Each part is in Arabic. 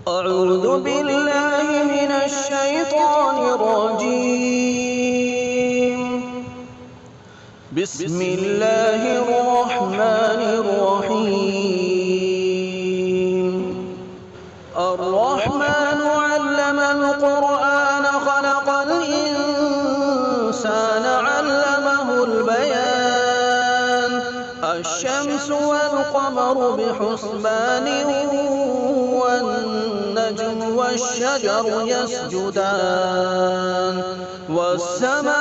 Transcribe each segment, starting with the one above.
أعوذ بالله من الشيطان الرجيم. بسم الله الرحمن الرحيم. الرحمن علم القرآن خلق الإنسان علمه البيان. الشمس والقمر بحسبان والنجم والشجر يسجدان. والسماء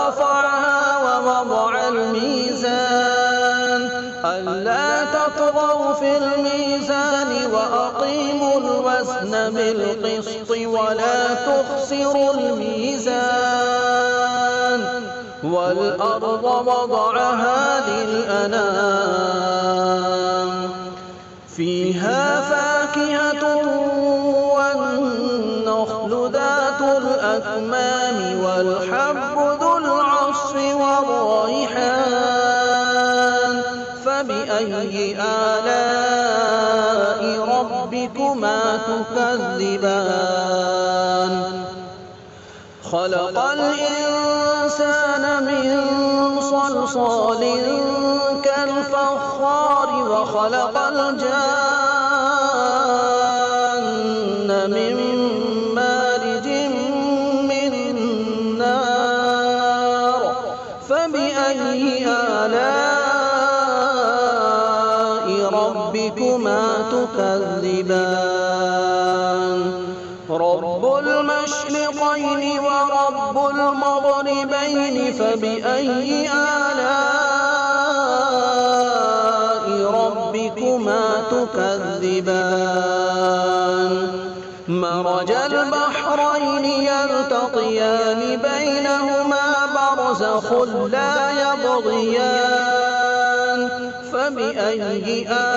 رفعها ووضع الميزان ألا تطغوا في الميزان وأقيموا الوزن بالقسط ولا تخسروا الميزان. والأرض وضعها للأنام فيها فاكهة والنخل ذات الأكمام والحب ذو العصف والريحان. فبأي آلاء ربكما تكذبان؟ خلق الإنسان من صلصال كالفخار وخلق الجان من مارج من نار. فبأي آلاء ربكما تكذبان؟ رب المشرقين ورب المغربين فبأي آلاء ربكما تكذبان؟ مرج البحرين يلتقيان بينهما برزخ لا يبغيان. فبأي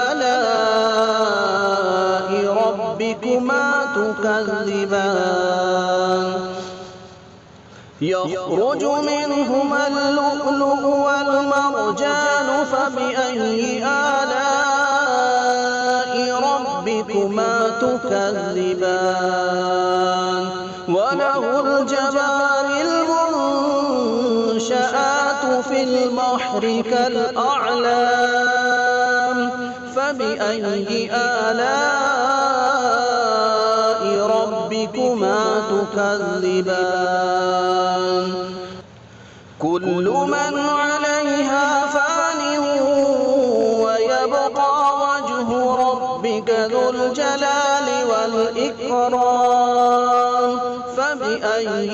آلاء ربكما تكذبان؟ يخرج منهما اللؤلؤ والمرجان. فبأي آلاء ربكما تكذبان؟ وله الجوار المنشآت في البحر كالأعلام. فبأي آلاء ربكما تكذبان؟ كل من عليها فان ويبقى وجه ربك ذو الجلال والإكرام. فبأي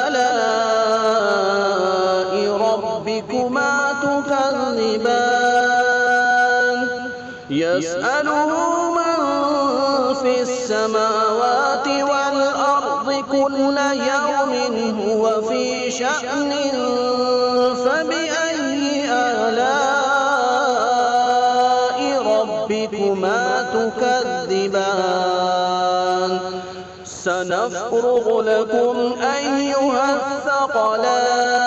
آلاء ربكما تكذبان؟ يسأله من في السماوات والأرض كل يوم هو في شأن. فبأي آلاء ربكما تكذبان؟ سنفرغ لكم أيها الثقلان.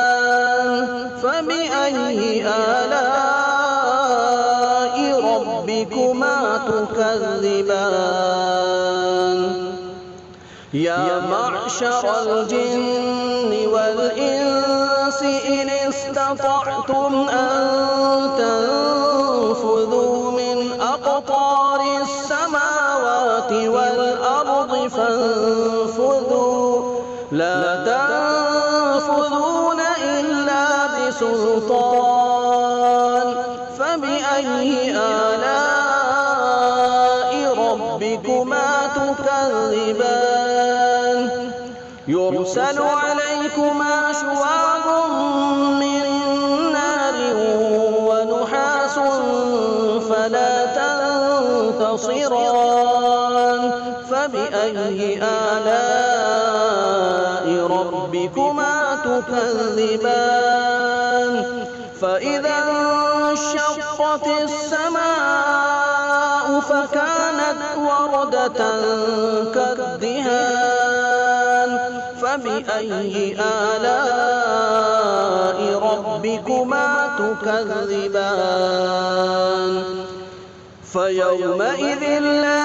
فبأي آلاء ربكما تكذبان؟ يا معشر الجن والإنس إن استطعتم أن تنفذوا من أقطار السماوات والأرض فانفذوا لا تنفذون إلا بسلطان. فبأي آلاء ربكما تكذبان؟ يرسل عليكما شواظ من نار ونحاس فلا تنتصران. فبأي آلاء ربكما تكذبان؟ فإذا انشقت السماء فكانت وردة كالدهان. فبأي آلاء ربكما تكذبان؟ فيومئذ لا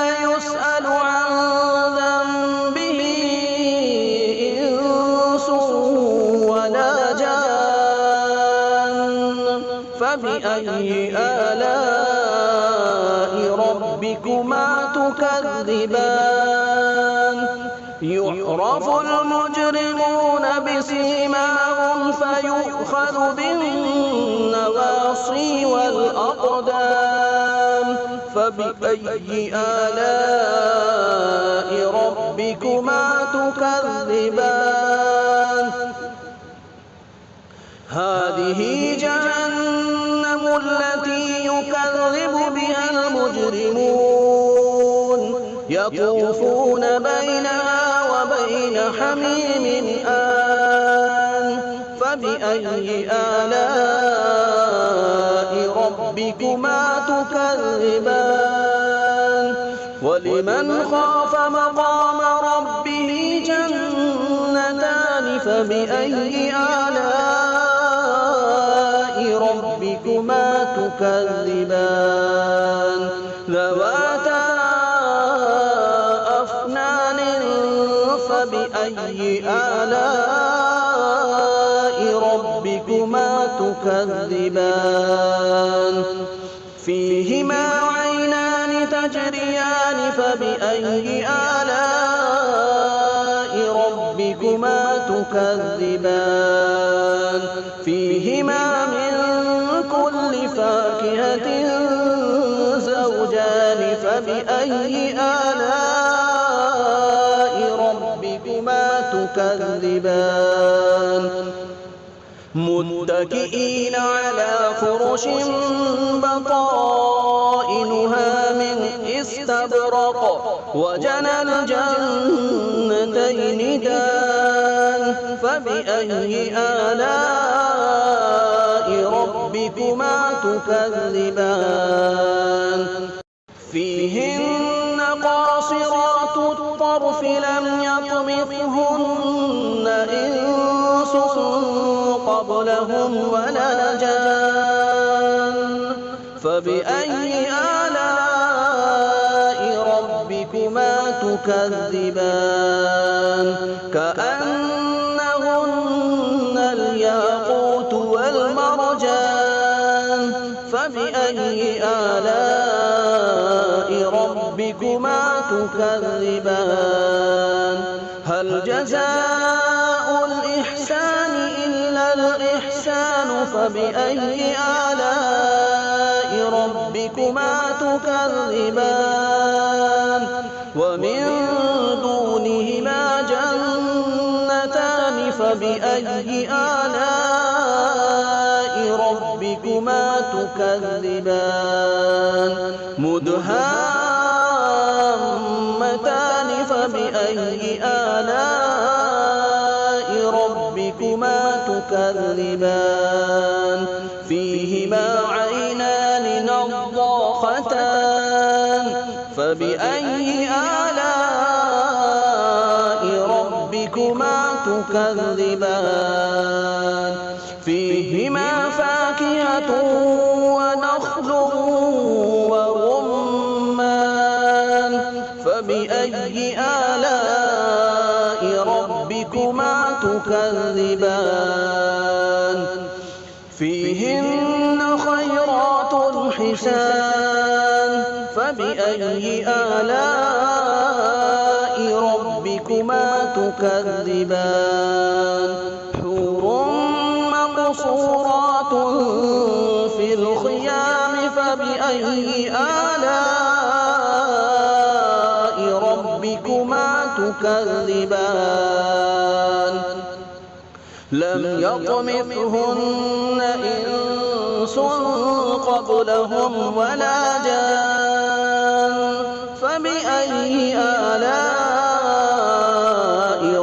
آلاء ربكما تكذبان يعرف المجرمون بسيماهم فيؤخذ بالنواصي والأقدام فبأي آلاء ربكما تكذبان هذه جهنم التي يكذب بها المجرمون يطوفون بينها وبين حميم آن فبأي آلاء ربكما تكذبان ولمن خاف مقام ربه جنتان فبأي آلاء ربكما تكذبان ذواتا أفنان فبأي آلاء ربكما تكذبان فيهما عينان تجريان فبأي آلاء ربكما تكذبان فيهما من كل فاكهة زوجان فبأي آلاء ربكما تكذبان متكئين على فرش بطائنها من استبرق وجنى الجنتين دان فبأي آلاء ربكما تكذبان فيهن قاصرات الطرف لم يطمثهن إنس قبلهم ولا جان فبأي آلاء ربكما تكذبان كأنهن الياقوت والمرجان فبأي آلاء ربكما تكذبان هل جزاء الإحسان إلا الإحسان فبأي آلاء ربكما تكذبان ومن دونهما جنتان فبأي آلاء ربكما تكذبان مدهامتان فبأي آلاء ربكما تكذبان فيهما عينان نضاختان فبأي آلاء ربكما تكذبان فيهما فاكهة ونخل ورمان فبأي آلاء ربكما تكذبان فيهن خيرات حسان فبأي آلاء ربكما تكذبان حور مقصورات في الخيام فبأي آلاء ربكما تكذبان لم يطمثهن إنس قبلهم ولا جان فبأي آلاء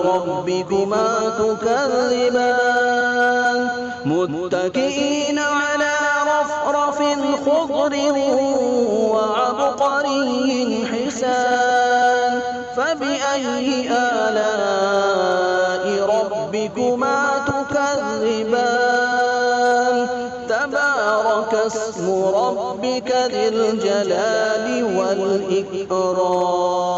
ربكما تكذبان متكئين على رفرف خضر وعبقري حسان فبأي آلاء ربكما تكذبان تبارك اسم ربك ذي الجلال والإكرام